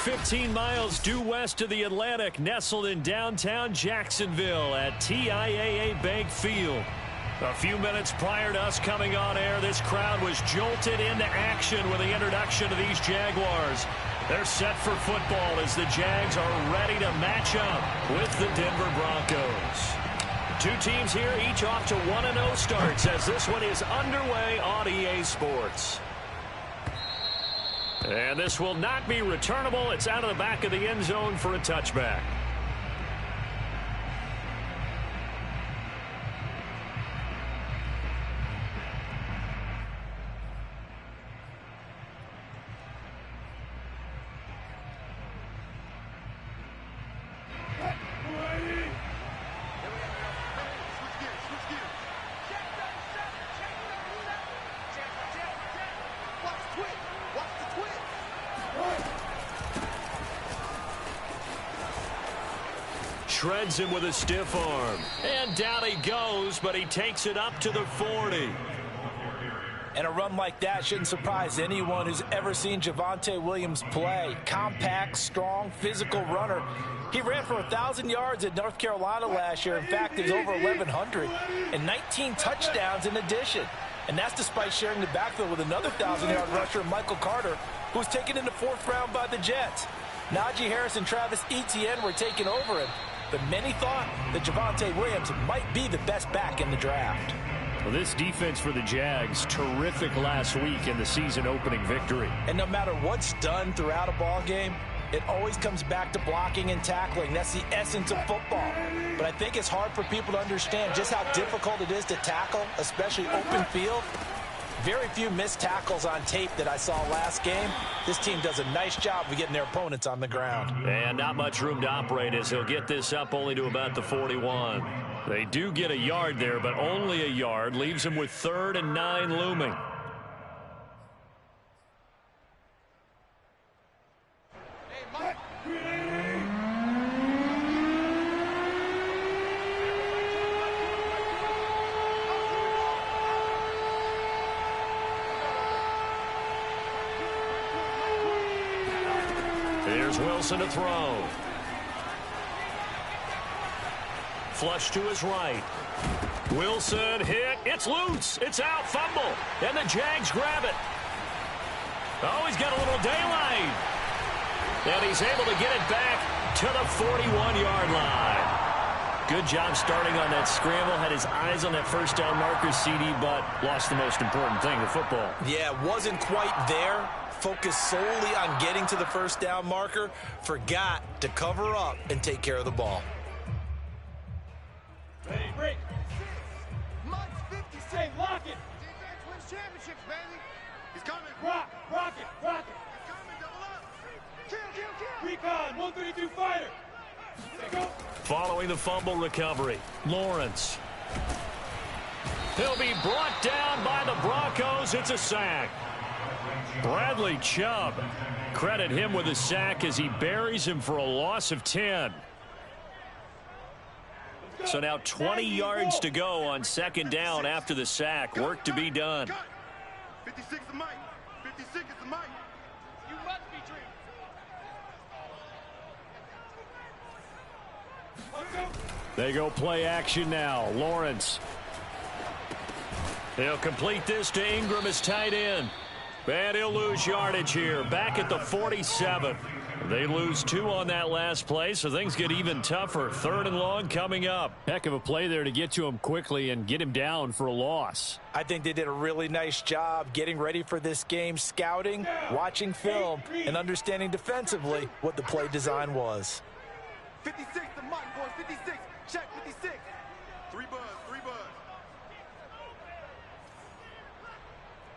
15 miles due west of the Atlantic, nestled in downtown Jacksonville at TIAA Bank Field. A few minutes prior to us coming on air, this crowd was jolted into action with the introduction of these Jaguars. They're set for football as the Jags are ready to match up with the Denver Broncos. Two teams here, each off to 1-0 starts as this one is underway on EA Sports. And this will not be returnable. It's out of the back of the end zone for a touchback. Shreds him with a stiff arm. And down he goes, but he takes it up to the 40. And a run like that shouldn't surprise anyone who's ever seen Javonte Williams play. Compact, strong, physical runner. He ran for 1,000 yards at North Carolina last year. In fact, it was over 1,100 and 19 touchdowns in addition. And that's despite sharing the backfield with another 1,000-yard rusher, Michael Carter, who was taken in the 4th round by the Jets. Najee Harris and Travis Etienne were taking over him. But many thought that Javonte Williams might be the best back in the draft. Well, this defense for the Jags, terrific last week in the season-opening victory. And no matter what's done throughout a ball game, it always comes back to blocking and tackling. That's the essence of football. But I think it's hard for people to understand just how difficult it is to tackle, especially open field. Very few missed tackles on tape that I saw last game. This team does a nice job of getting their opponents on the ground. And not much room to operate as he'll get this up only to about the 41. They do get a yard there, but only a yard. Leaves him with 3rd and 9 looming. Here's Wilson to throw. Flush to his right. Wilson hit. It's loose. It's out. Fumble. And the Jags grab it. Oh, he's got a little daylight. And he's able to get it back to the 41-yard line. Good job starting on that scramble. Had his eyes on that first down marker, CD, but lost the most important thing, the football. Yeah, wasn't quite there. Focused solely on getting to the first down marker. Forgot to cover up and take care of the ball. Ready, break. Mike's 50, say, lock it. Defense wins championships, baby. He's coming. Rock it. He's coming, double up. Kill. Recon, 132 fighter. Go. Following the fumble recovery, Lawrence. He'll be brought down by the Broncos. It's a sack. Bradley Chubb, credit him with a sack as he buries him for a loss of 10. So now 20 yards to go on 2nd down after the sack. Work to be done. 56 is Mike. 56 is Mike. You must be dreaming. They go play action now. Lawrence. He'll complete this to Ingram as tight end. And he'll lose yardage here. Back at the 47. They lose 2 on that last play, so things get even tougher. 3rd and long coming up. Heck of a play there to get to him quickly and get him down for a loss. I think they did a really nice job getting ready for this game, scouting, watching film, and understanding defensively what the play design was. 56 to Mike, boys. 56. Check 56. 3 buzz.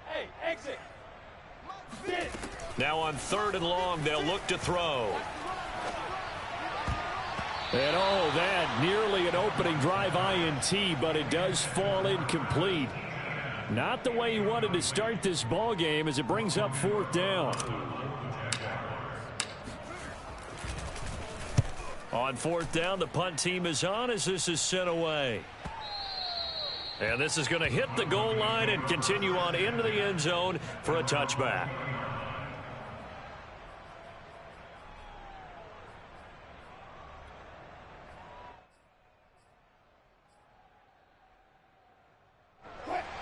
Hey, exit. Now on 3rd and long, they'll look to throw. And oh, that nearly an opening drive INT, but it does fall incomplete. Not the way he wanted to start this ball game as it brings up 4th down. On 4th down, the punt team is on as this is sent away. And this is going to hit the goal line and continue on into the end zone for a touchback.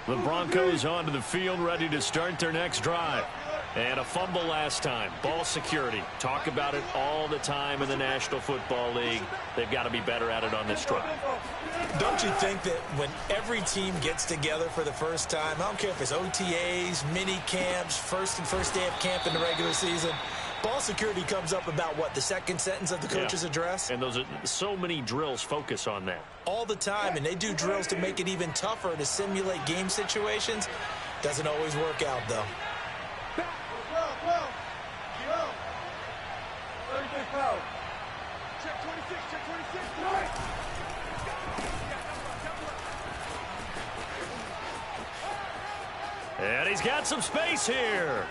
The Broncos onto the field, ready to start their next drive. And a fumble last time. Ball security. Talk about it all the time in the National Football League. They've got to be better at it on this drive. Don't you think that when every team gets together for the first time, I don't care if it's OTAs, mini camps, first day of camp in the regular season, ball security comes up about, what, the second sentence of the coach's address? And those are so many drills focus on that. All the time, and they do drills to make it even tougher to simulate game situations. Doesn't always work out, though. Check 26, check 26. And he's got some space here.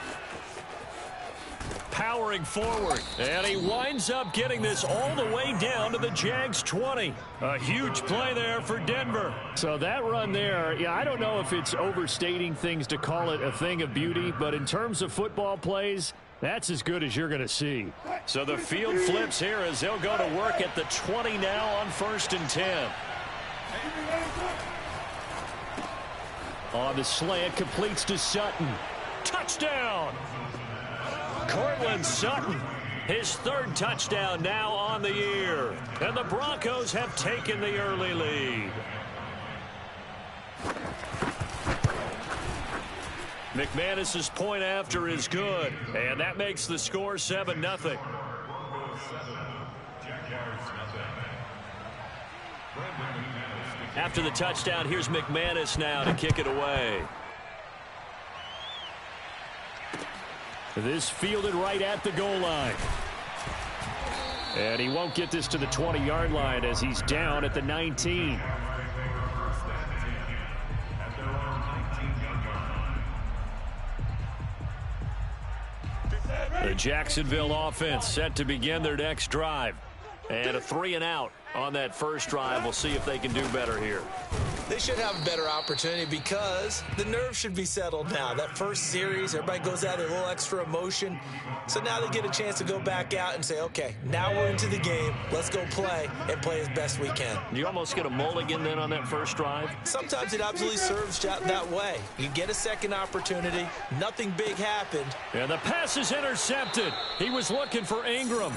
Powering forward. And he winds up getting this all the way down to the Jags 20. A huge play there for Denver. So that run there, yeah, I don't know if it's overstating things to call it a thing of beauty, but in terms of football plays, that's as good as you're going to see. So the field flips here as they'll go to work at the 20 now on 1st and 10. On the slant, completes to Sutton. Touchdown! Cortland Sutton, his 3rd touchdown now on the year. And the Broncos have taken the early lead. McManus's point after is good, and that makes the score 7-0. After the touchdown, here's McManus now to kick it away. This fielded right at the goal line. And he won't get this to the 20-yard line as he's down at the 19. The Jacksonville offense set to begin their next drive. And a 3-and-out on that first drive. We'll see if they can do better here. They should have a better opportunity because the nerves should be settled now. That first series, everybody goes out with a little extra emotion. So now they get a chance to go back out and say, okay, now we're into the game. Let's go play and play as best we can. You almost get a mulligan then on that first drive? Sometimes it absolutely serves that way. You get a second opportunity. Nothing big happened. And the pass is intercepted. He was looking for Ingram.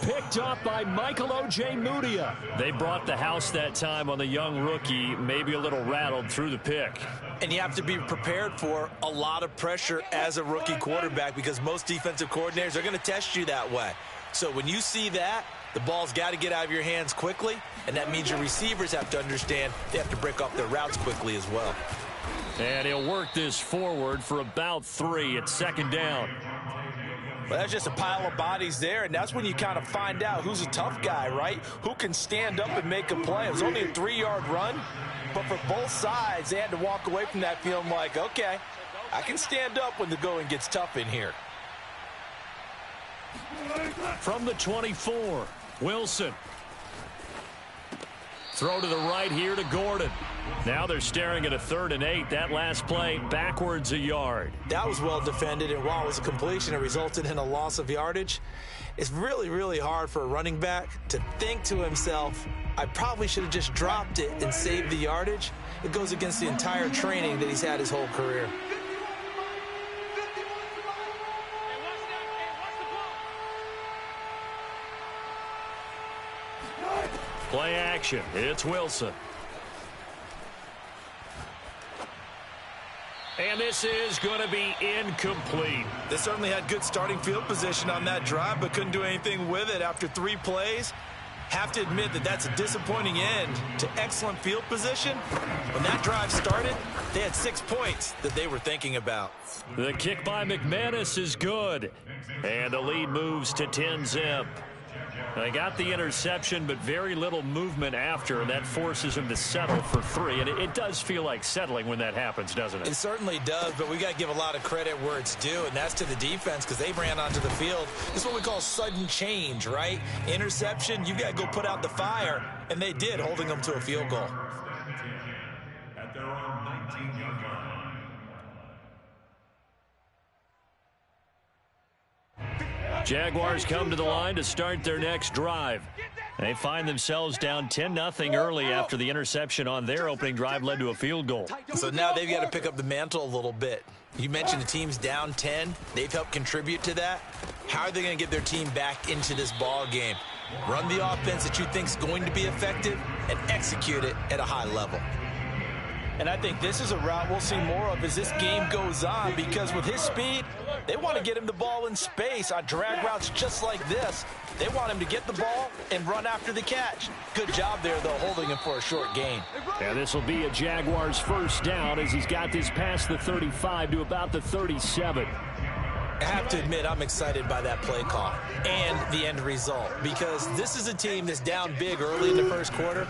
Picked up by Michael O.J. Mudia. They brought the house that time on the young rookie, maybe a little rattled through the pick. And you have to be prepared for a lot of pressure as a rookie quarterback because most defensive coordinators are going to test you that way. So when you see that, the ball's got to get out of your hands quickly, and that means your receivers have to understand they have to break off their routes quickly as well. And he'll work this forward for about 3 at 2nd down. Well, that's just a pile of bodies there, and that's when you kind of find out who's a tough guy, right? Who can stand up and make a play. It was only a 3-yard run, but for both sides, they had to walk away from that feeling like, okay, I can stand up when the going gets tough in here. From the 24, Wilson. Throw to the right here to Gordon. Now they're staring at a 3rd and 8. That last play backwards a yard. That was well defended, and while it was a completion, it resulted in a loss of yardage. It's really, really hard for a running back to think to himself, I probably should have just dropped it and saved the yardage. It goes against the entire training that he's had his whole career. Play action. It's Wilson. And this is going to be incomplete. They certainly had good starting field position on that drive, but couldn't do anything with it after 3 plays. Have to admit that that's a disappointing end to excellent field position. When that drive started, they had 6 points that they were thinking about. The kick by McManus is good. And the lead moves to 10-zip. They got the interception, but very little movement after, and that forces him to settle for 3. And it does feel like settling when that happens, doesn't it? It certainly does, but we got to give a lot of credit where it's due, and that's to the defense because they ran onto the field. This is what we call sudden change, right? Interception, you got to go put out the fire, and they did, holding them to a field goal. At their own 19-yard line. Jaguars come to the line to start their next drive. They find themselves down 10-0 early after the interception on their opening drive led to a field goal. So now they've got to pick up the mantle a little bit. You mentioned the team's down 10. They've helped contribute to that. How are they going to get their team back into this ball game? Run the offense that you think is going to be effective and execute it at a high level. And I think this is a route we'll see more of as this game goes on, because with his speed, they want to get him the ball in space on drag routes just like this. They want him to get the ball and run after the catch. Good job there, though, holding him for a short gain. And this will be a Jaguars first down as he's got this past the 35 to about the 37. I have to admit, I'm excited by that play call and the end result, because this is a team that's down big early in the first quarter,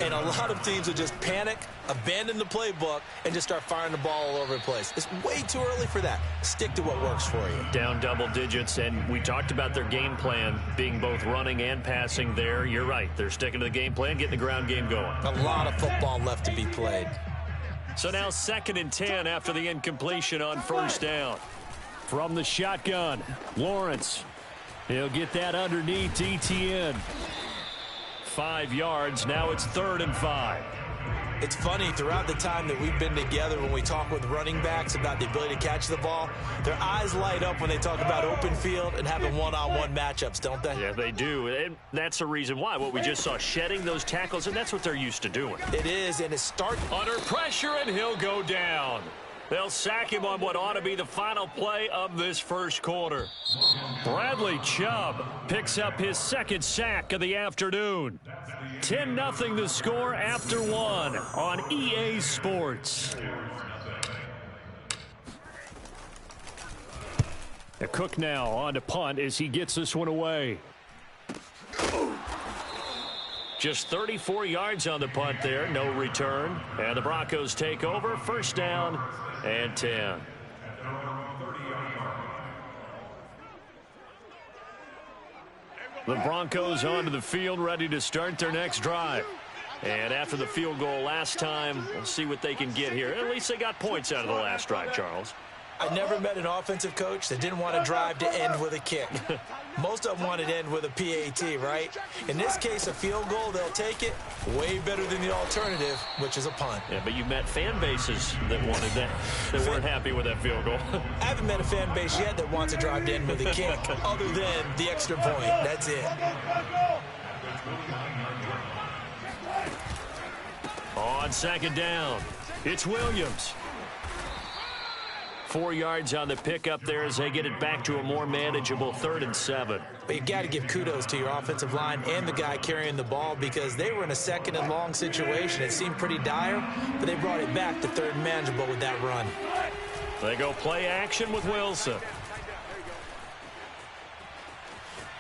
and a lot of teams will just panic, abandon the playbook, and just start firing the ball all over the place. It's way too early for that. Stick to what works for you. Down double digits, and we talked about their game plan being both running and passing there. You're right. They're sticking to the game plan, getting the ground game going. A lot of football left to be played. So now 2nd and 10 after the incompletion on first down. From the shotgun, Lawrence. He'll get that underneath Etienne. 5 yards. Now it's 3rd and 5. It's funny, throughout the time that we've been together, when we talk with running backs about the ability to catch the ball, their eyes light up when they talk about open field and having one-on-one matchups, don't they? Yeah, they do. And that's the reason why. What we just saw, shedding those tackles, and that's what they're used to doing. It is, and it starts under pressure, and he'll go down. They'll sack him on what ought to be the final play of this first quarter. Bradley Chubb picks up his 2nd sack of the afternoon. 10-0 the score after 1 on EA Sports. The Cook now on to punt as he gets this one away. Just 34 yards on the punt there, no return. And the Broncos take over, first down and 10. The Broncos onto the field, ready to start their next drive. And after the field goal last time, we'll see what they can get here. At least they got points out of the last drive, Charles. I never met an offensive coach that didn't want to drive to end with a kick. Most of them wanted to end with a PAT, right? In this case, a field goal, they'll take it. Way better than the alternative, which is a punt. Yeah, but you met fan bases that wanted that, that weren't happy with that field goal. I haven't met a fan base yet that wants to drive to end with a kick, other than the extra point. That's it. On 2nd down, it's Williams. 4 yards on the pickup there as they get it back to a more manageable 3rd and 7. But you've got to give kudos to your offensive line and the guy carrying the ball, because they were in a 2nd and long situation. It seemed pretty dire, but they brought it back to 3rd and manageable with that run. They go play action with Wilson.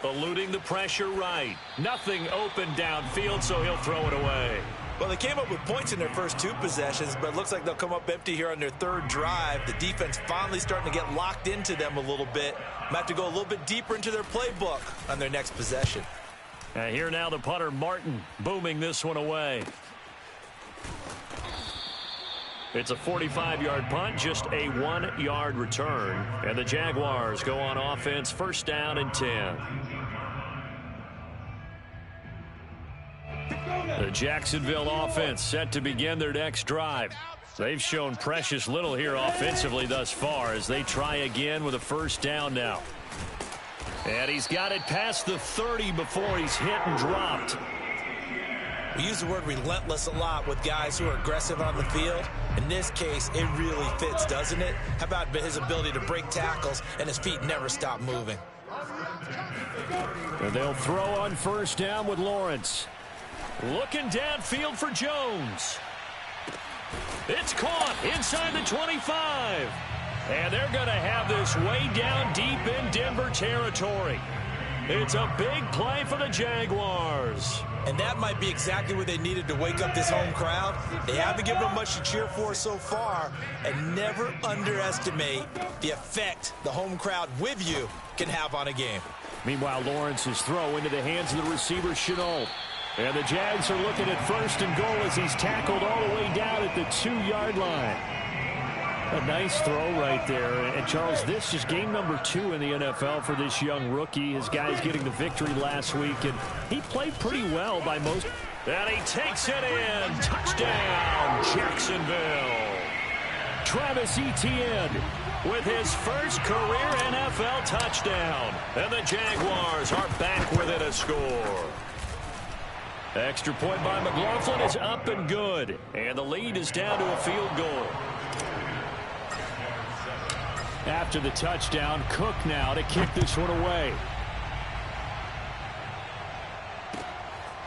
Eluding the pressure right. Nothing open downfield, so he'll throw it away. Well, they came up with points in their first 2 possessions, but it looks like they'll come up empty here on their 3rd drive. The defense finally starting to get locked into them a little bit. Might have to go a little bit deeper into their playbook on their next possession. And here now the punter, Martin, booming this one away. It's a 45-yard punt, just a 1-yard return. And the Jaguars go on offense, first down and 10. The Jacksonville offense set to begin their next drive. They've shown precious little here offensively thus far as they try again with a first down now. And he's got it past the 30 before he's hit and dropped. We use the word relentless a lot with guys who are aggressive on the field. In this case, it really fits, doesn't it? How about his ability to break tackles and his feet never stop moving? And they'll throw on first down with Lawrence. Looking downfield for Jones. It's caught inside the 25. And they're going to have this way down deep in Denver territory. It's a big play for the Jaguars. And that might be exactly what they needed to wake up this home crowd. They haven't given them much to cheer for so far. And never underestimate the effect the home crowd with you can have on a game. Meanwhile, Lawrence's throw into the hands of the receiver, Chenault. And the Jags are looking at first and goal as he's tackled all the way down at the 2-yard line. A nice throw right there. And, Charles, this is game number 2 in the NFL for this young rookie. His guys getting the victory last week, and he played pretty well by most. And he takes it in. Touchdown, Jacksonville. Travis Etienne with his first career NFL touchdown. And the Jaguars are back within a score. Extra point by McLaughlin is up and good. And the lead is down to a field goal. After the touchdown, Cook now to kick this one away.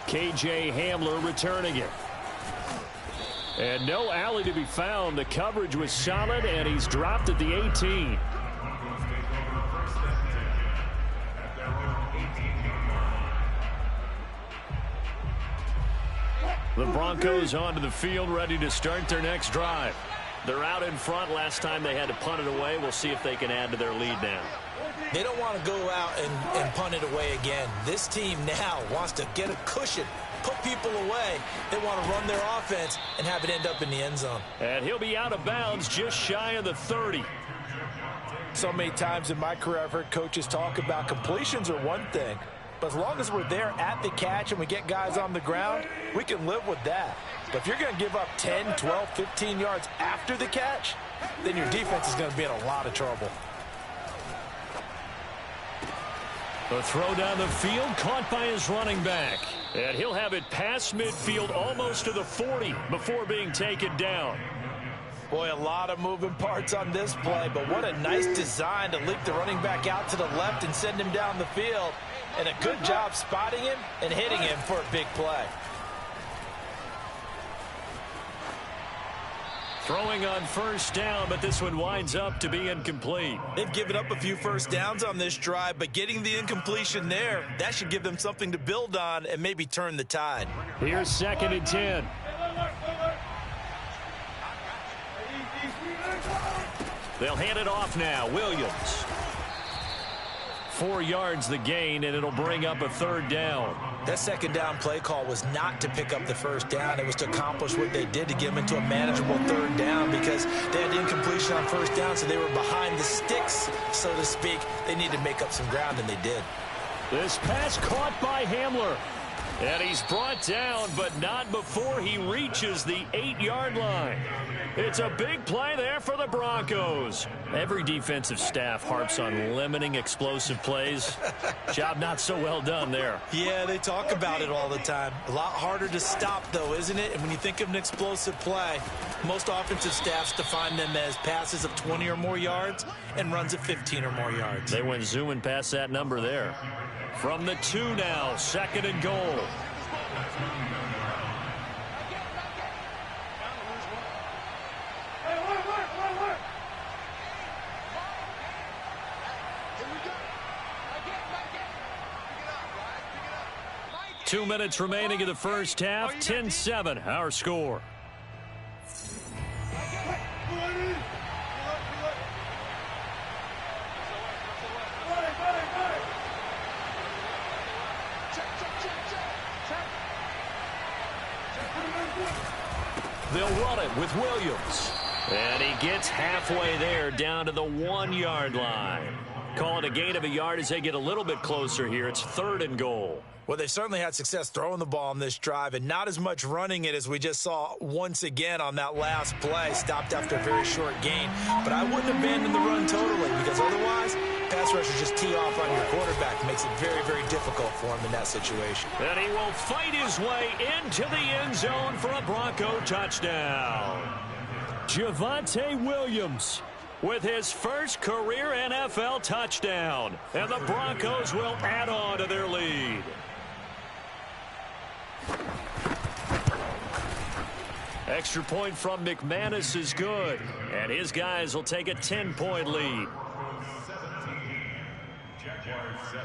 K.J. Hamler returning it. And no alley to be found. The coverage was solid, and he's dropped at the 18. The Broncos onto the field, ready to start their next drive. They're out in front. Last time they had to punt it away. We'll see if they can add to their lead now. They don't want to go out and punt it away again. This team now wants to get a cushion, put people away. They want to run their offense and have it end up in the end zone. And he'll be out of bounds just shy of the 30. So many times in my career I've heard coaches talk about completions are one thing. But as long as we're there at the catch and we get guys on the ground, we can live with that. But if you're going to give up 10, 12, 15 yards after the catch, then your defense is going to be in a lot of trouble. The throw down the field, caught by his running back. And he'll have it past midfield almost to the 40 before being taken down. Boy, a lot of moving parts on this play, but what a nice design to leak the running back out to the left and send him down the field. And a good job spotting him and hitting him for a big play. Throwing on first down, but this one winds up to be incomplete. They've given up a few first downs on this drive, but getting the incompletion there, that should give them something to build on and maybe turn the tide. Here's 2nd and 10. They'll hand it off now. Williams. 4 yards the gain, and it'll bring up a 3rd down. That 2nd down play call was not to pick up the first down. It was to accomplish what they did to get them into a manageable 3rd down because they had incompletion on first down, so they were behind the sticks, so to speak. They needed to make up some ground, and they did. This pass caught by Hamler. And he's brought down, but not before he reaches the 8-yard line. It's a big play there for the Broncos. Every defensive staff harps on limiting explosive plays. Job not so well done there. Yeah, they talk about it all the time. A lot harder to stop, though, isn't it? And when you think of an explosive play, most offensive staffs define them as passes of 20 or more yards and runs of 15 or more yards. They went zooming past that number there. From the 2 now, 2nd and goal. Two minutes remaining in the first half. 10-7, our score. They'll run it with Williams. And he gets halfway there down to the 1-yard line. Call it a gain of a yard as they get a little bit closer here. It's 3rd and goal. Well, they certainly had success throwing the ball on this drive and not as much running it as we just saw once again on that last play. Stopped after a very short gain. But I wouldn't abandon the run totally because otherwise, pass rushers just tee off on your quarterback. It makes it very, very difficult for him in that situation. And he will fight his way into the end zone for a Bronco touchdown. Javonte Williams with his first career NFL touchdown. And the Broncos will add on to their lead. Extra point from McManus is good. And his guys will take a 10-point lead. 17, Jaguars 7.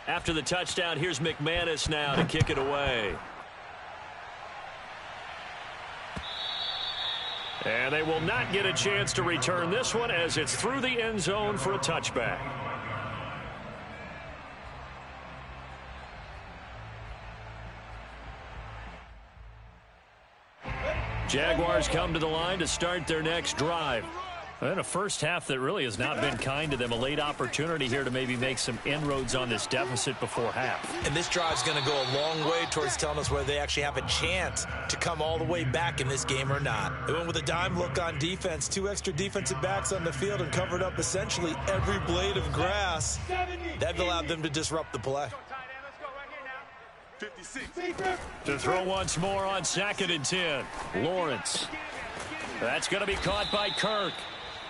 After the touchdown, here's McManus now to kick it away. And they will not get a chance to return this one as it's through the end zone for a touchback. Jaguars come to the line to start their next drive. And a first half that really has not been kind to them. A late opportunity here to maybe make some inroads on this deficit before half. And this drive's going to go a long way towards telling us whether they actually have a chance to come all the way back in this game or not. They went with a dime look on defense. 2 extra defensive backs on the field and covered up essentially every blade of grass. That allowed them to disrupt the play. 56. To throw once more on 2nd and 10. Lawrence. That's going to be caught by Kirk.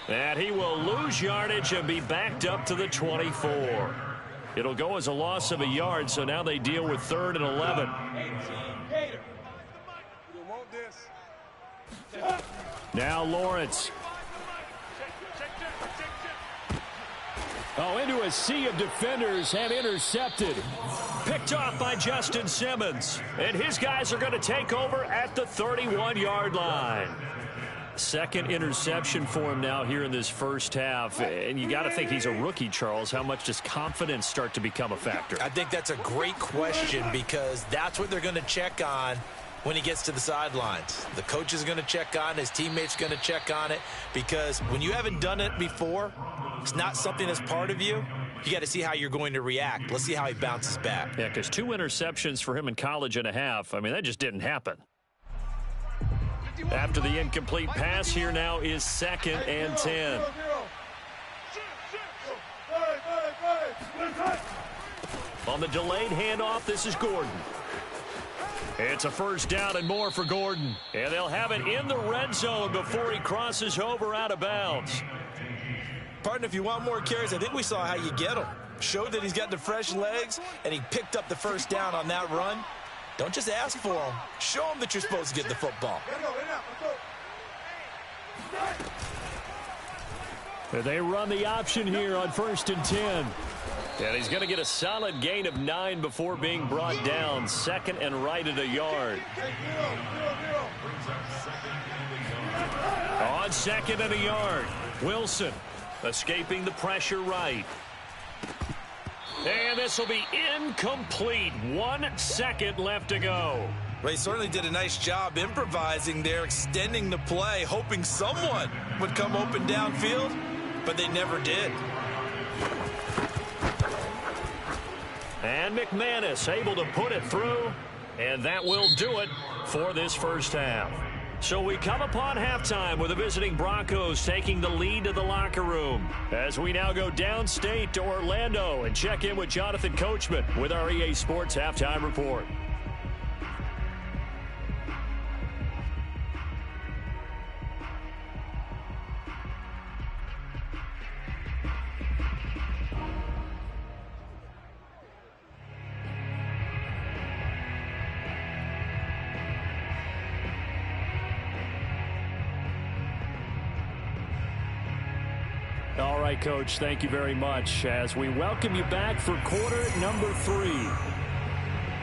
And he will lose yardage and be backed up to the 24. It'll go as a loss of a yard, so now they deal with 3rd and 11. Now Lawrence. Oh, into a sea of defenders and intercepted. Picked off by Justin Simmons. And his guys are going to take over at the 31-yard line. Second interception for him now here in this first half. And you got to think he's a rookie, Charles. How much does confidence start to become a factor? I think that's a great question because that's what they're going to check on when he gets to the sidelines. The coach is going to check on it. His teammates are going to check on it because when you haven't done it before, it's not something that's part of you. You got to see how you're going to react. Let's see how he bounces back. Yeah, because 2 interceptions for him in college and a half. I mean, that just didn't happen. After the incomplete pass, here now is 2nd and 10. On the delayed handoff, this is Gordon. It's a first down and more for Gordon. And they'll have it in the red zone before he crosses over out of bounds. Partner, if you want more carries, I think we saw how you get them. Showed that he's got the fresh legs, and he picked up the first down on that run. Don't just ask for them. Show them that you're supposed to get the football. They run the option here on 1st and 10. And he's going to get a solid gain of 9 before being brought down. 2nd and right at a yard. On 2nd and a yard, Wilson escaping the pressure right. And this will be incomplete. 1 second left to go. Well, he certainly did a nice job improvising there, extending the play, hoping someone would come open downfield, but they never did. And McManus able to put it through, and that will do it for this first half. So we come upon halftime with the visiting Broncos taking the lead to the locker room as we now go downstate to Orlando and check in with Jonathan Coachman with our EA Sports Halftime Report. All right, Coach, thank you very much as we welcome you back for quarter number 3.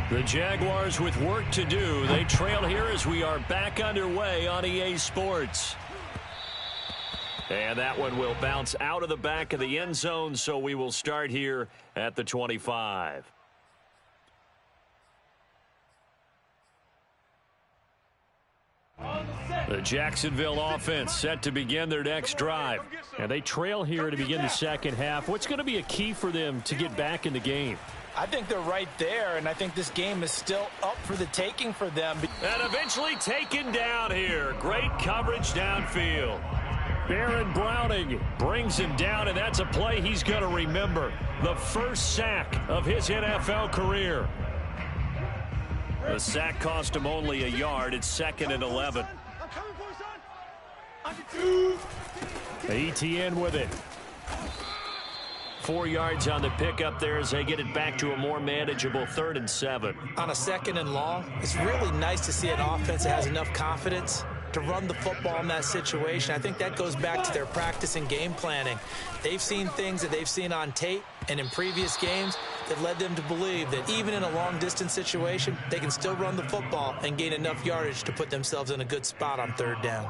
The Jaguars with work to do. They trail here as we are back underway on EA Sports. And that one will bounce out of the back of the end zone, so we will start here at the 25. The Jacksonville offense set to begin their next drive. And they trail here to begin the second half. What's going to be a key for them to get back in the game? I think they're right there, and I think this game is still up for the taking for them. And eventually taken down here. Great coverage downfield. Baron Browning brings him down, and that's a play he's going to remember. The first sack of his NFL career. The sack cost him only a yard. It's 2nd and 11. ETN with it. 4 yards on the pickup there as they get it back to a more manageable 3rd and 7. On a 2nd and long, it's really nice to see an offense that has enough confidence to run the football in that situation. I think that goes back to their practice and game planning. They've seen things that they've seen on tape and in previous games that led them to believe that even in a long-distance situation, they can still run the football and gain enough yardage to put themselves in a good spot on 3rd down.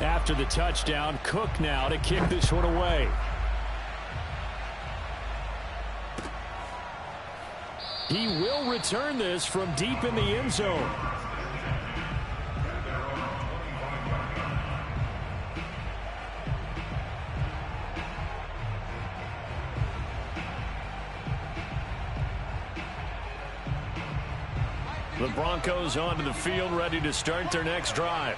After the touchdown, Cook now to kick this one away. He will return this from deep in the end zone. The Broncos onto the field, ready to start their next drive.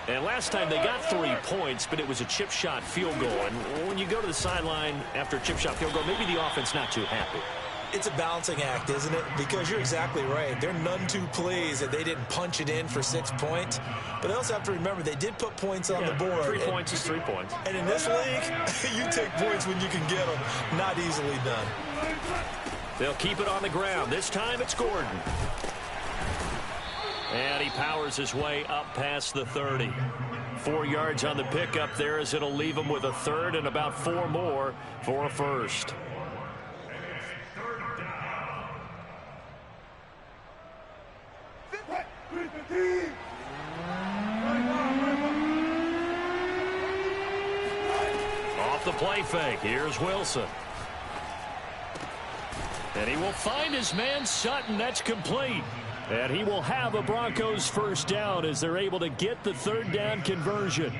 And last time they got 3 points, but it was a chip shot field goal. And when you go to the sideline after a chip shot field goal, maybe the offense not too happy. It's a balancing act, isn't it? Because you're exactly right. They're none too pleased that they didn't punch it in for 6 points. But they also have to remember they did put points on the board. 3 points is 3 points. And in this league, you take points when you can get them. Not easily done. They'll keep it on the ground. This time it's Gordon. And he powers his way up past the 30. 4 yards on the pickup there as it'll leave him with a third and about 4 more for a first. Off the play fake. Here's Wilson. And he will find his man Sutton. That's complete. And he will have a Broncos first down as they're able to get the third down conversion.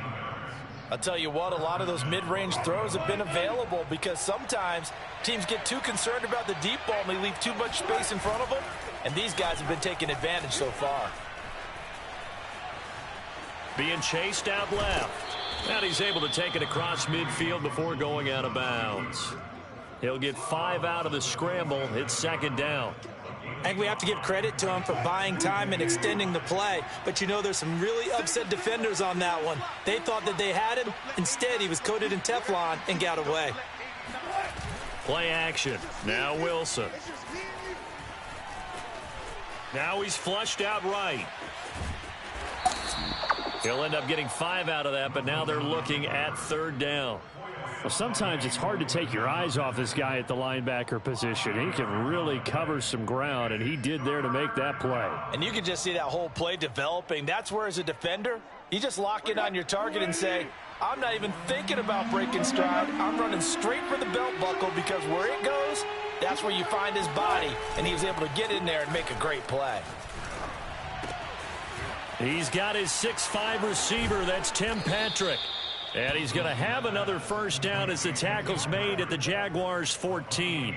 I'll tell you what, a lot of those mid-range throws have been available because sometimes teams get too concerned about the deep ball and they leave too much space in front of them. And these guys have been taking advantage so far. Being chased out left. And he's able to take it across midfield before going out of bounds. He'll get 5 out of the scramble. It's second down. I think we have to give credit to him for buying time and extending the play. But, you know, there's some really upset defenders on that one. They thought that they had him. Instead, he was coated in Teflon and got away. Play action. Now Wilson. Now he's flushed out right. He'll end up getting 5 out of that, but now they're looking at third down. Well, sometimes it's hard to take your eyes off this guy at the linebacker position. He can really cover some ground, and he did there to make that play. And you can just see that whole play developing. That's where, as a defender, you just lock in on your target and say, I'm not even thinking about breaking stride. I'm running straight for the belt buckle because where it goes, that's where you find his body. And he was able to get in there and make a great play. He's got his 6'5" receiver. That's Tim Patrick. And he's going to have another first down as the tackle's made at the Jaguars' 14.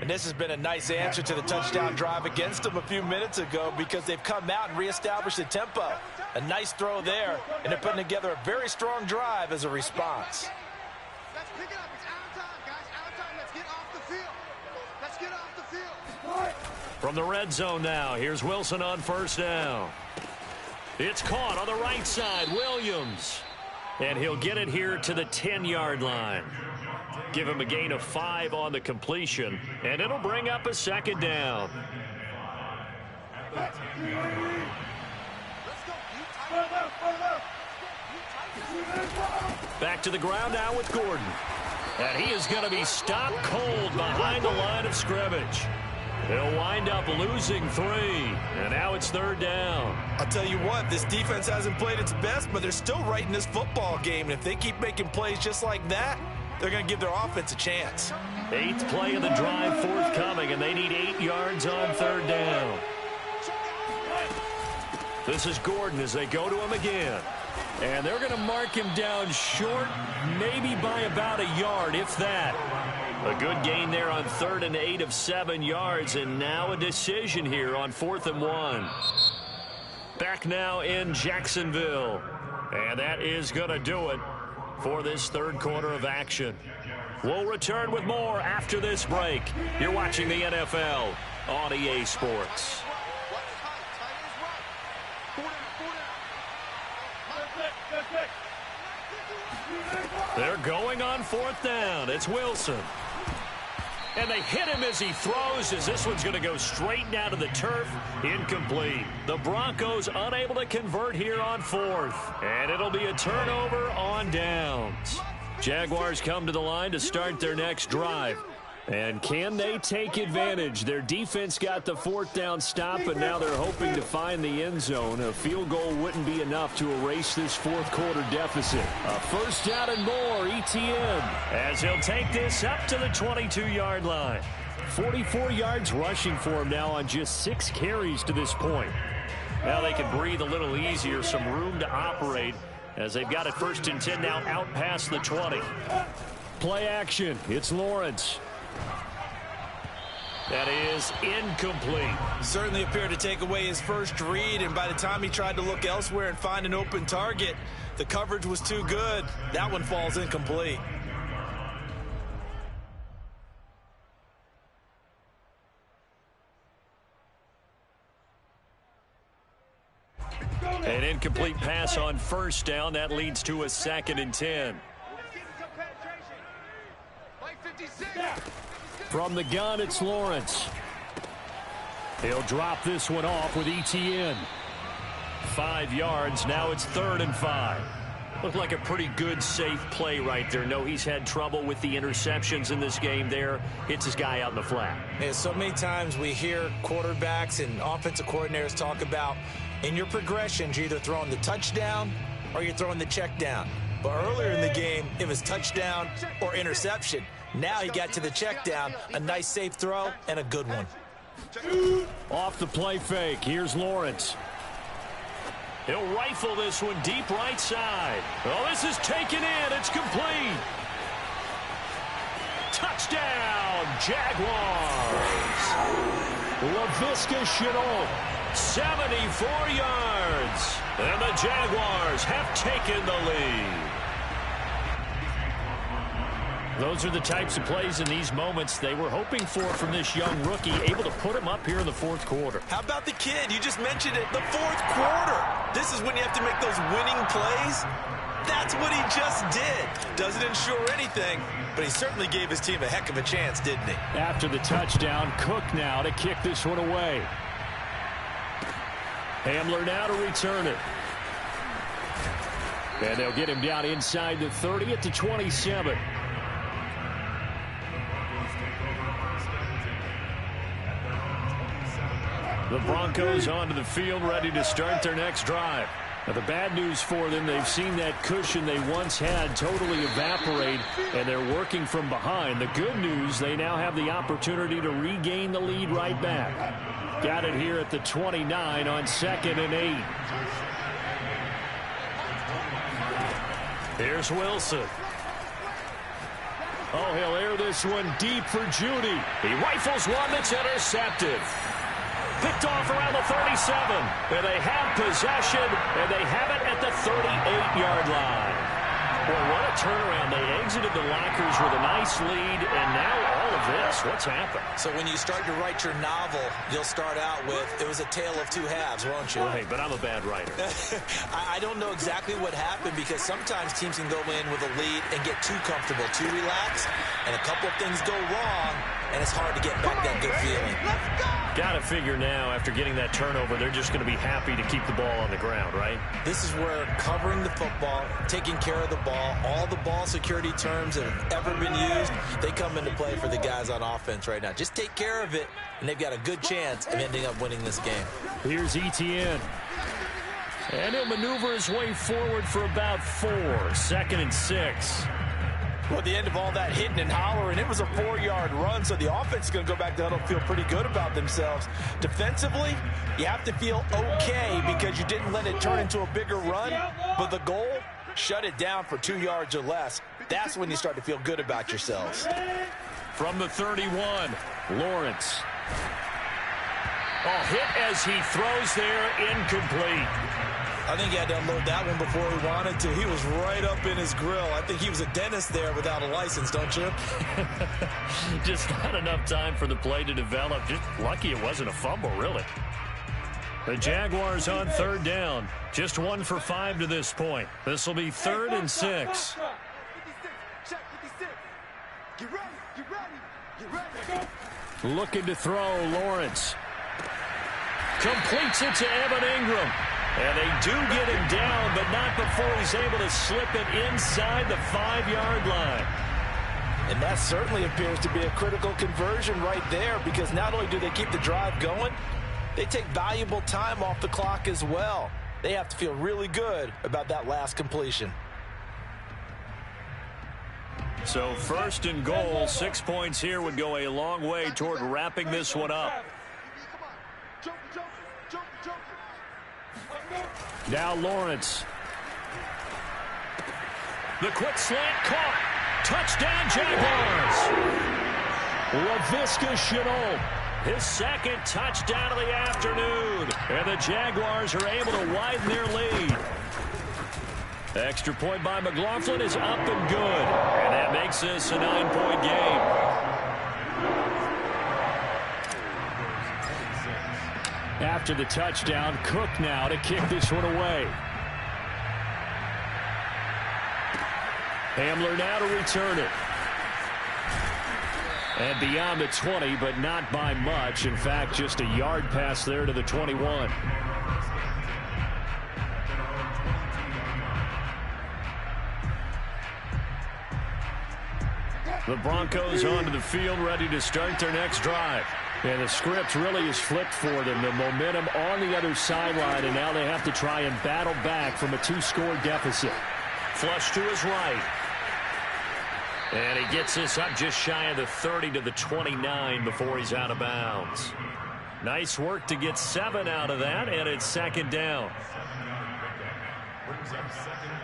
And this has been a nice answer to the touchdown drive against them a few minutes ago because they've come out and reestablished the tempo. A nice throw there, and they're putting together a very strong drive as a response. Let's pick it up. It's out of time, guys. Out of time. Let's get off the field. Let's get off the field. From the red zone now, here's Wilson on first down. It's caught on the right side. Williams. And he'll get it here to the 10-yard line. Give him a gain of 5 on the completion, and it'll bring up a second down. Back to the ground now with Gordon. And he is going to be stopped cold behind the line of scrimmage. They'll wind up losing 3, and now it's third down. I'll tell you what, this defense hasn't played its best, but they're still right in this football game. And if they keep making plays just like that, they're going to give their offense a chance. 8th play of the drive forthcoming, and they need 8 yards on third down. This is Gordon as they go to him again. And they're going to mark him down short, maybe by about a yard, if that. A good gain there on 3rd and 8 of 7 yards, and now a decision here on 4th and 1. Back now in Jacksonville. And that is going to do it for this third quarter of action. We'll return with more after this break. You're watching the NFL on EA Sports. They're going on 4th down. It's Wilson. And they hit him as he throws, as this one's going to go straight down to the turf. Incomplete. The Broncos unable to convert here on 4th. And it'll be a turnover on downs. Jaguars come to the line to start their next drive. And can they take advantage? Their defense got the fourth down stop, and now they're hoping to find the end zone. A field goal wouldn't be enough to erase this fourth quarter deficit. A first down and more, ETN, as he'll take this up to the 22-yard line. 44 yards rushing for him now on just 6 carries to this point. Now they can breathe a little easier, some room to operate as they've got it first and 10 now out past the 20. Play action, it's Lawrence. That is incomplete. Certainly appeared to take away his first read, and by the time he tried to look elsewhere and find an open target, the coverage was too good. That one falls incomplete. An incomplete pass on first down. That leads to a 2nd and 10. From the gun, it's Lawrence. He'll drop this one off with ETN. 5 yards. Now it's 3rd and 5. Looked like a pretty good, safe play right there. No, he's had trouble with the interceptions in this game there. Hits his guy out in the flat. Yeah, so many times we hear quarterbacks and offensive coordinators talk about in your progressions, you're either throwing the touchdown or you're throwing the check down. But earlier in the game, it was touchdown or interception. Now he got to the check down, a nice safe throw, and a good one. Off the play fake, here's Lawrence. He'll rifle this one deep right side. Oh, this is taken in. It's complete. Touchdown, Jaguars. Laviska Shenault, 74 yards. And the Jaguars have taken the lead. Those are the types of plays in these moments they were hoping for from this young rookie, able to put him up here in the fourth quarter. How about the kid? You just mentioned it, the fourth quarter. This is when you have to make those winning plays. That's what he just did. Doesn't ensure anything, but he certainly gave his team a heck of a chance, didn't he? After the touchdown, Cook now to kick this one away. Hamler now to return it. And they'll get him down inside the 30 at the 27. The Broncos onto the field, ready to start their next drive. Now, the bad news for them, they've seen that cushion they once had totally evaporate, and they're working from behind. The good news, they now have the opportunity to regain the lead right back. Got it here at the 29 on 2nd and 8. Here's Wilson. Oh, he'll air this one deep for Judy. He rifles one that's intercepted. Picked off around the 37. And they have possession, and they have it at the 38-yard line. Boy, what a turnaround. They exited the lockers with a nice lead, and now all of this. What's happened? So when you start to write your novel, you'll start out with, it was a tale of two halves, won't you? Well, hey, but I'm a bad writer. I don't know exactly what happened, because sometimes teams can go in with a lead and get too comfortable, too relaxed, and a couple of things go wrong, and it's hard to get back that good feeling. Got to figure now, after getting that turnover, they're just going to be happy to keep the ball on the ground, right? This is where covering the football, taking care of the ball, all the ball security terms that have ever been used, they come into play for the guys on offense right now. Just take care of it, and they've got a good chance of ending up winning this game. Here's ETN. And he'll maneuver his way forward for about 4. 2nd and 6. Well, at the end of all that hitting and hollering, it was a 4-yard run, so the offense is going to go back to huddle, feel pretty good about themselves. Defensively, you have to feel okay because you didn't let it turn into a bigger run, but the goal, shut it down for 2 yards or less. That's when you start to feel good about yourselves. From the 31, Lawrence. Oh, hit as he throws there, incomplete. I think he had to unload that one before he wanted to. He was right up in his grill. I think he was a dentist there without a license, don't you? Just not enough time for the play to develop. Just lucky it wasn't a fumble, really. The Jaguars on 3rd down. Just 1 for 5 to this point. This will be 3rd and 6. Looking to throw, Lawrence. Completes it to Evan Ingram. And they do get him down, but not before he's able to slip it inside the 5-yard line. And that certainly appears to be a critical conversion right there, because not only do they keep the drive going, they take valuable time off the clock as well. They have to feel really good about that last completion. So 1st and goal, 6 points here would go a long way toward wrapping this one up. Now Lawrence. The quick slant caught. Touchdown Jaguars. LaVisca Chenault. His 2nd touchdown of the afternoon. And the Jaguars are able to widen their lead. Extra point by McLaughlin is up and good. And that makes this a 9-point game. After the touchdown, Cook now to kick this one away. Hamler now to return it. And beyond the 20, but not by much. In fact, just a yard pass there to the 21. The Broncos onto the field, ready to start their next drive. And the script really is flipped for them. The momentum on the other sideline, and now they have to try and battle back from a 2-score deficit. Flush to his right. And he gets this up just shy of the 30 to the 29 before he's out of bounds. Nice work to get 7 out of that, and it's 2nd down. Brings up 2nd and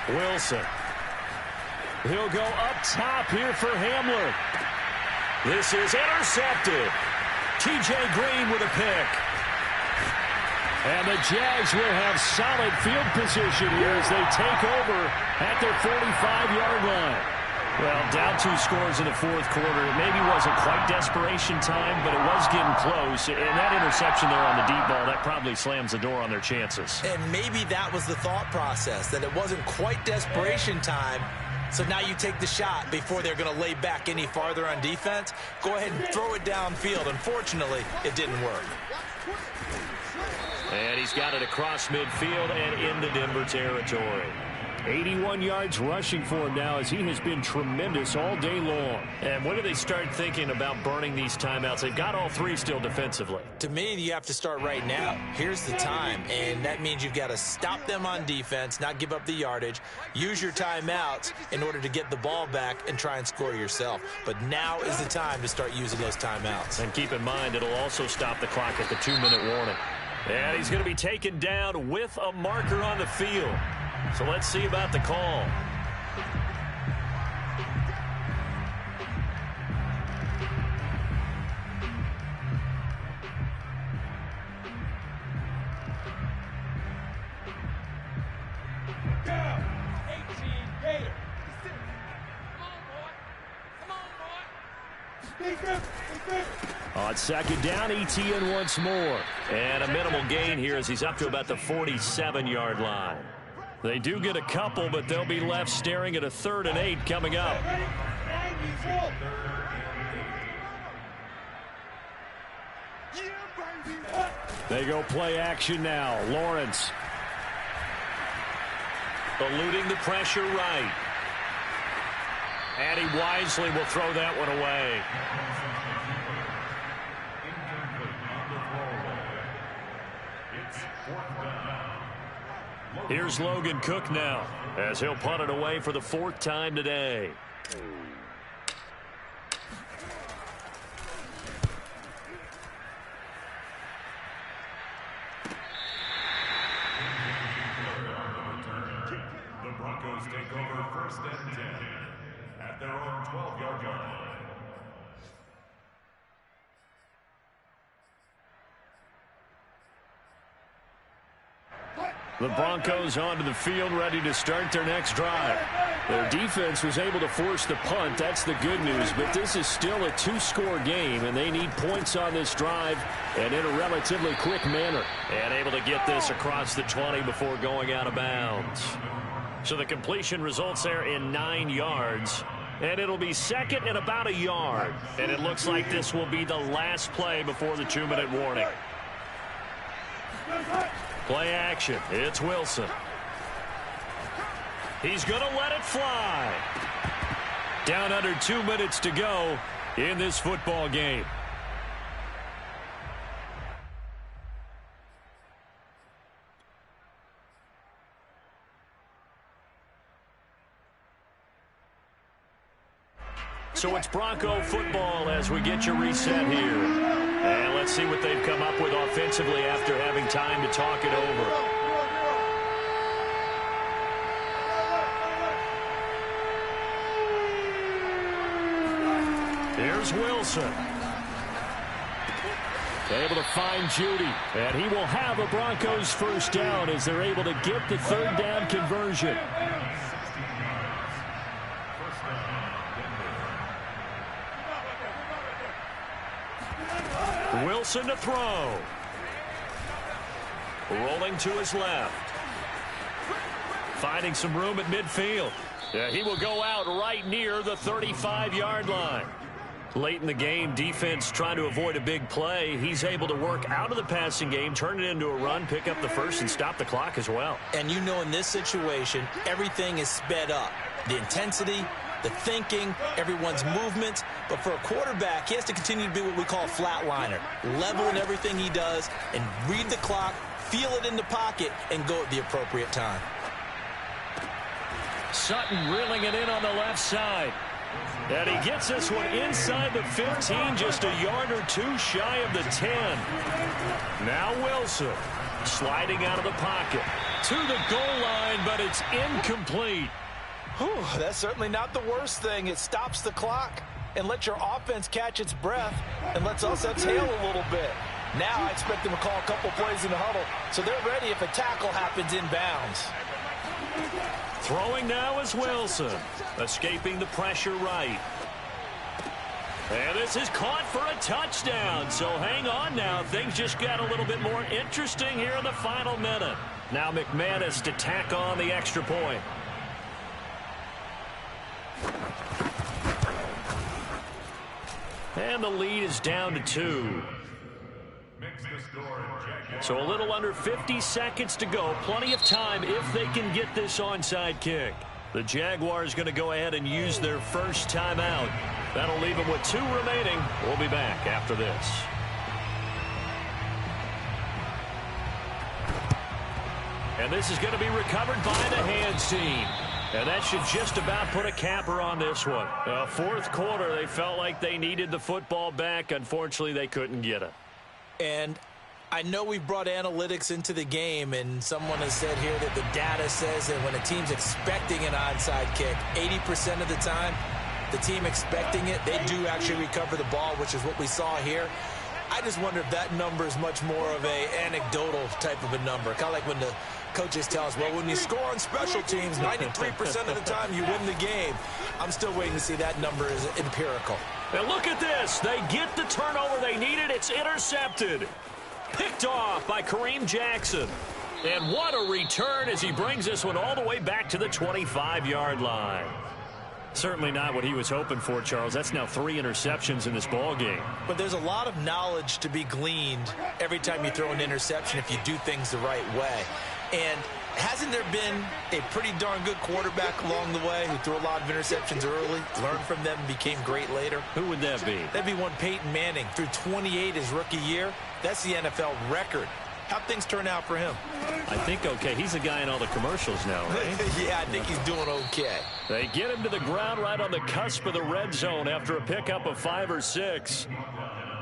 3. Wilson. He'll go up top here for Hamler. This is intercepted. T.J. Green with a pick. And the Jags will have solid field position here as they take over at their 45-yard line. Well, down 2 scores in the 4th quarter. It maybe wasn't quite desperation time, but it was getting close. And that interception there on the deep ball, that probably slams the door on their chances. And maybe that was the thought process, that it wasn't quite desperation time. So now you take the shot before they're going to lay back any farther on defense. Go ahead and throw it downfield. Unfortunately, it didn't work. And he's got it across midfield and into Denver territory. 81 yards rushing for him now, as he has been tremendous all day long. And when do they start thinking about burning these timeouts? They've got all 3 still defensively. To me, you have to start right now. Here's the time, and that means you've got to stop them on defense, not give up the yardage, use your timeouts in order to get the ball back and try and score yourself. But now is the time to start using those timeouts. And keep in mind, it'll also stop the clock at the 2-minute warning. And he's going to be taken down with a marker on the field. So let's see about the call. Down. 18 Gator. Come on, boy. Come on, boy. Defense. On 2nd down, ETN once more. And a minimal gain here as he's up to about the 47-yard line. They do get a couple, but they'll be left staring at a 3rd and 8 coming up. They go play action now. Lawrence. Eluding the pressure right. And he wisely will throw that one away. Here's Logan Cook now, as he'll punt it away for the 4th time today. The Broncos take over 1st and 10 at their own 12-yard line. The Broncos onto the field, ready to start their next drive. Their defense was able to force the punt. That's the good news, but this is still a 2-score game, and they need points on this drive and in a relatively quick manner. And able to get this across the 20 before going out of bounds. So the completion results there in 9 yards. And it'll be second and about a yard. And it looks like this will be the last play before the 2-minute warning. Play action. It's Wilson. He's going to let it fly. Down under 2 minutes to go in this football game. So it's Bronco football as we get you reset here. And let's see what they've come up with offensively after having time to talk it over. Here's Wilson. Able to find Judy. And he will have a Broncos first down as they're able to get the third down conversion. Wilson to throw. Rolling to his left. Finding some room at midfield. He will go out right near the 35-yard line. Late in the game, defense trying to avoid a big play. He's able to work out of the passing game, turn it into a run, pick up the first, and stop the clock as well. And you know in this situation, everything is sped up. The intensity, the thinking, everyone's movement. But for a quarterback, he has to continue to be what we call a flatliner. Level in everything he does and read the clock, feel it in the pocket, and go at the appropriate time. Sutton reeling it in on the left side. And he gets this one inside the 15, just a yard or two shy of the 10. Now Wilson sliding out of the pocket to the goal line, but it's incomplete. Whew, that's certainly not the worst thing. It stops the clock and lets your offense catch its breath and lets us exhale a little bit. Now I expect them to call a couple plays in the huddle, so they're ready if a tackle happens inbounds. Throwing now is Wilson, escaping the pressure right. And this is caught for a touchdown, so hang on now. Things just got a little bit more interesting here in the final minute. Now McManus to tack on the extra point. And the lead is down to 2. So a little under 50 seconds to go. Plenty of time if they can get this onside kick. The Jaguars going to go ahead and use their first timeout. That'll leave them with 2 remaining. We'll be back after this. And this is going to be recovered by the hands team. And that should just about put a capper on this one. Fourth quarter, they felt like they needed the football back. Unfortunately, they couldn't get it. And I know we've brought analytics into the game, and someone has said here that the data says that when a team's expecting an onside kick, 80% of the time, the team expecting it, they do actually recover the ball, which is what we saw here. I just wonder if that number is much more of a anecdotal type of a number. Kind of like when the coaches tell us, well, when you score on special teams, 93% of the time you win the game. I'm still waiting to see that number is empirical. And look at this. They get the turnover they needed. It's intercepted. Picked off by Kareem Jackson. And what a return as he brings this one all the way back to the 25-yard line. Certainly not what he was hoping for, Charles. That's now 3 interceptions in this ball game. But there's a lot of knowledge to be gleaned every time you throw an interception if you do things the right way. And hasn't there been a pretty darn good quarterback along the way who threw a lot of interceptions early, learned from them, and became great later? Who would that be? That'd be one Peyton Manning. Threw 28 his rookie year. That's the NFL record. How'd things turn out for him? I think okay. He's the guy in all the commercials now, right? Yeah, I think he's doing okay. They get him to the ground right on the cusp of the red zone after a pickup of 5 or 6.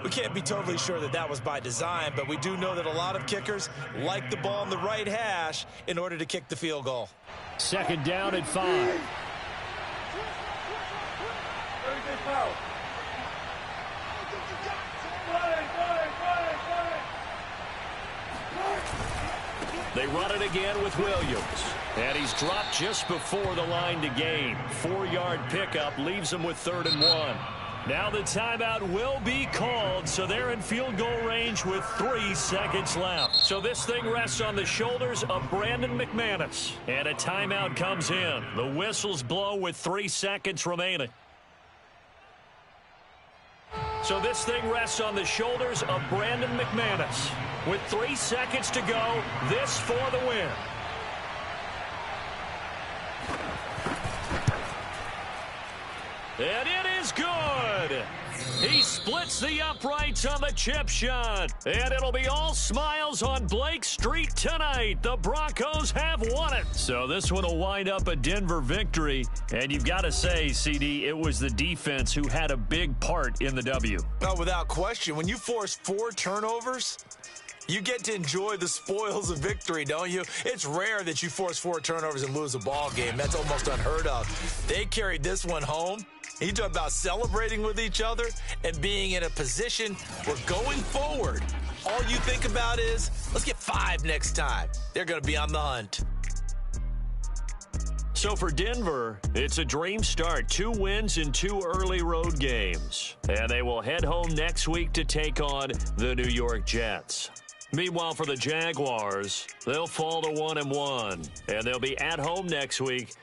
We can't be totally sure that that was by design, but we do know that a lot of kickers like the ball in the right hash in order to kick the field goal. Second down and 5. They run it again with Williams. And he's dropped just before the line to gain. 4-yard pickup leaves him with 3rd and 1. Now the timeout will be called, so they're in field goal range with 3 seconds left. So this thing rests on the shoulders of Brandon McManus. And a timeout comes in. The whistles blow with 3 seconds remaining. So this thing rests on the shoulders of Brandon McManus. With 3 seconds to go, this for the win. And it is good. He splits the uprights on the chip shot. And it'll be all smiles on Blake Street tonight. The Broncos have won it. So this one will wind up a Denver victory. And you've got to say, CD, it was the defense who had a big part in the W. Oh, without question. When you force 4 turnovers, you get to enjoy the spoils of victory, don't you? It's rare that you force 4 turnovers and lose a ball game. That's almost unheard of. They carried this one home. You talk about celebrating with each other and being in a position where going forward, all you think about is, let's get 5 next time. They're going to be on the hunt. So for Denver, it's a dream start. 2 wins in 2 early road games. And they will head home next week to take on the New York Jets. Meanwhile, for the Jaguars, they'll fall to 1-1. And they'll be at home next week